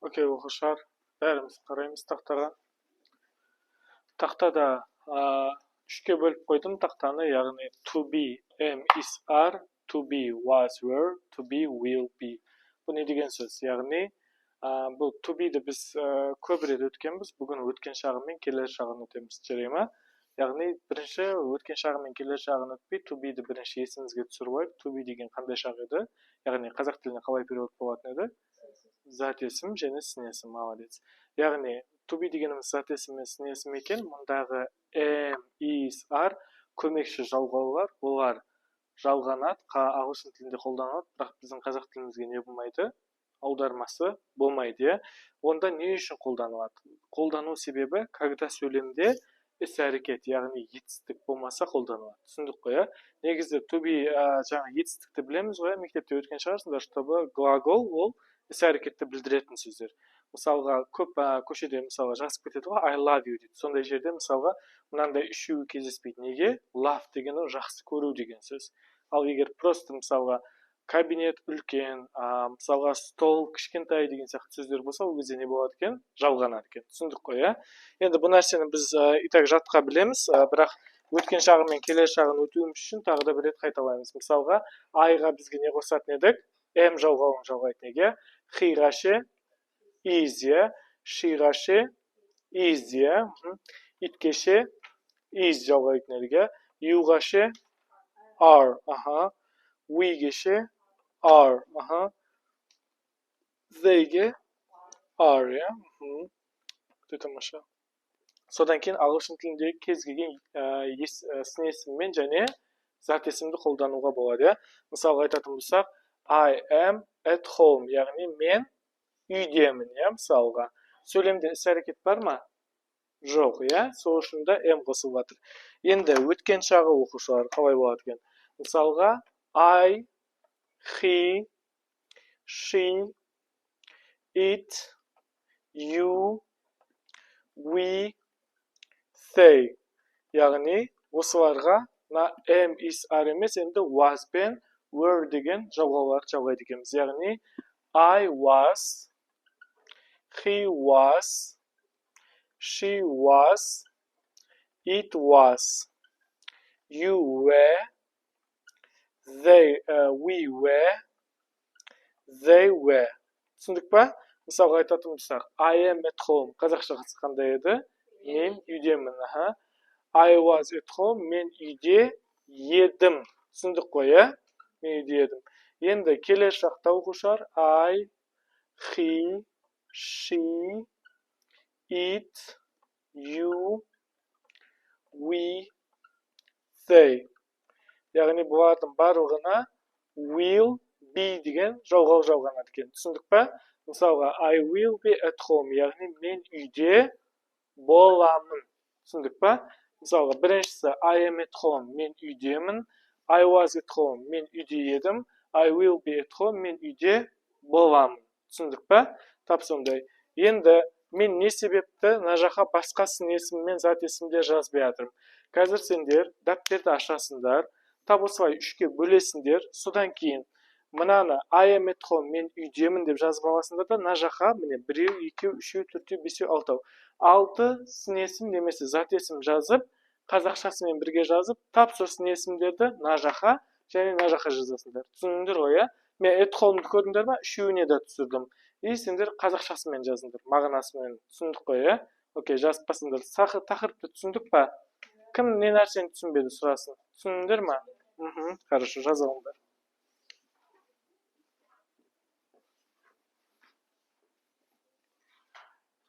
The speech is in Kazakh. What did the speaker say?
Окей, оқушылар, бәріміз қараймыз тақтаға. Тақтада үшке бөліп қойдым тақтаны, яғни to be, am, is, are, to be, was, were, to be, will be. Бұл не деген сөз? Яғни, бұл to be-ді біз көп рет өткенбіз, бүгін өткен шағы мен келер шағын өтеміз, жарай ма? Яғни, бірінші өткен шағы мен келер шағын өтпей, to be-ді бірінші есіңізге түсіріп алайық. To be деген қандай шақ еді? Яғни, қазақ тіліне қалай перевод болатын еді? Зат есім және сын есім, молодец. Яғни, to be дегеніміз зат есім мен сын есім екен. Мұндағы am, is, are көмекші жалғаулар, олар жалғанады, ағылшын тілінде қолданылады, бірақ біздің қазақ тілімізге не болмайды? Аудармасы болмайды. Онда не үшін қолданылады? Қолдану себебі, когда сөйлемде іс-әрекет, яғни етістік болмаса қолданылады. Түсіндік қой, негізі to be жаңа етістікті білеміз ғой, мектепте өткен шығарсыңдар, чтобы глагол ол іс-әрекетті білдіретін сөздер. Мысалға, көп көшеде мысалға жазып кетеді ғой, I love you дейді. Сондай жерде мысалға мынандай үшеуі кездеспейді. Неге? Love дегені жақсы көру деген сөз. Ал егер просто мысалға кабинет үлкен, мысалға стол кішкентай деген сияқты сөздер болса, ол кезде не болады екен? Жалғанады екен. Түсіндік қой, Енді бұл нәрсені біз итак жатқа білеміз, бірақ өткен шағын мен келер шағын өтуіміз үшін тағы да бір рет қайталаймыз. Мысалға, I-ға бізге не қосатын едік? Am жалғауын жалғайды неге? He-ға ше, is, she-ға ше, is, it-ке ше, is жалғайды неге? You-ға ше, are, we-ге ше, are, they-ге are, Өте тамаша. Содан кейін ағылшын тіліндегі кез келген сын есіммен және зат есімді қолдануға болады. Мысалға айтатын болсақ, I am at home, яғни мен үйдемін, мысалға. Сөйлемде іс-әрекет бар ма? Жоқ, сол үшін де am қосылып жатыр. Енді өткен шағы оқушылар қалай болады екен? Мысалға, I, he, she, it, you, we, they. Яғни, осыларға am, is, are емес, енді was бен were деген жалғаулар жалғайды екенбіз. Яғни, I was, he was, she was, it was, you were, we were, they were. Түсіндік па? Мысалға айтатын болсақ, I am at home. Қазақшасы қандай еді? Мен үйдемін. I was at home. Мен үйде едім. Түсіндік қой, Мен үйде едім. Енді келер шақта оқушылар I, he, she, it, you, we, they. Яғни бұлардың барлығына will be деген жалғау жалғанады екен. Түсіндік па? Мысалға I will be at home, яғни мен үйде боламын. Түсіндік па? Мысалға біріншісі I am at home, мен үйдемін. I was at home, мен үйде едім. I will be at home, мен үйде боламын. Түсіндік па? Тап сондай. Енді мен не себепті мына жаққа басқа сын есім мен зат есімдер жазбай жатырмын. Қазір сендер дәптерді ашасыңдар, тап осылай үшке бөлесіңдер, содан кейін мынаны I am at home, мен үйдемін деп жазып аласыңдар да, мына жаққа міне 1, 2, 3, 4, 5, 6. 6 сын есім немесе зат есім жазып, қазақшасымен бірге жазып, тап сол сын есімдерді мына жаққа және мына жаққа жазасыңдар. Түсіндіңдер ғой, Мен at home-ды көрдіңдер ме? Үшеуіне де түсірдім. Сендер қазақшасымен жазыңдар, мағынасымен. Түсіндік қой, Окей, жазып басыңдар. Тақырыпты түсіндік па? Кім не нәрсені түсінбеді сұрасын? Түсіндіңдер ме? Хорошо, жаза алыңдар.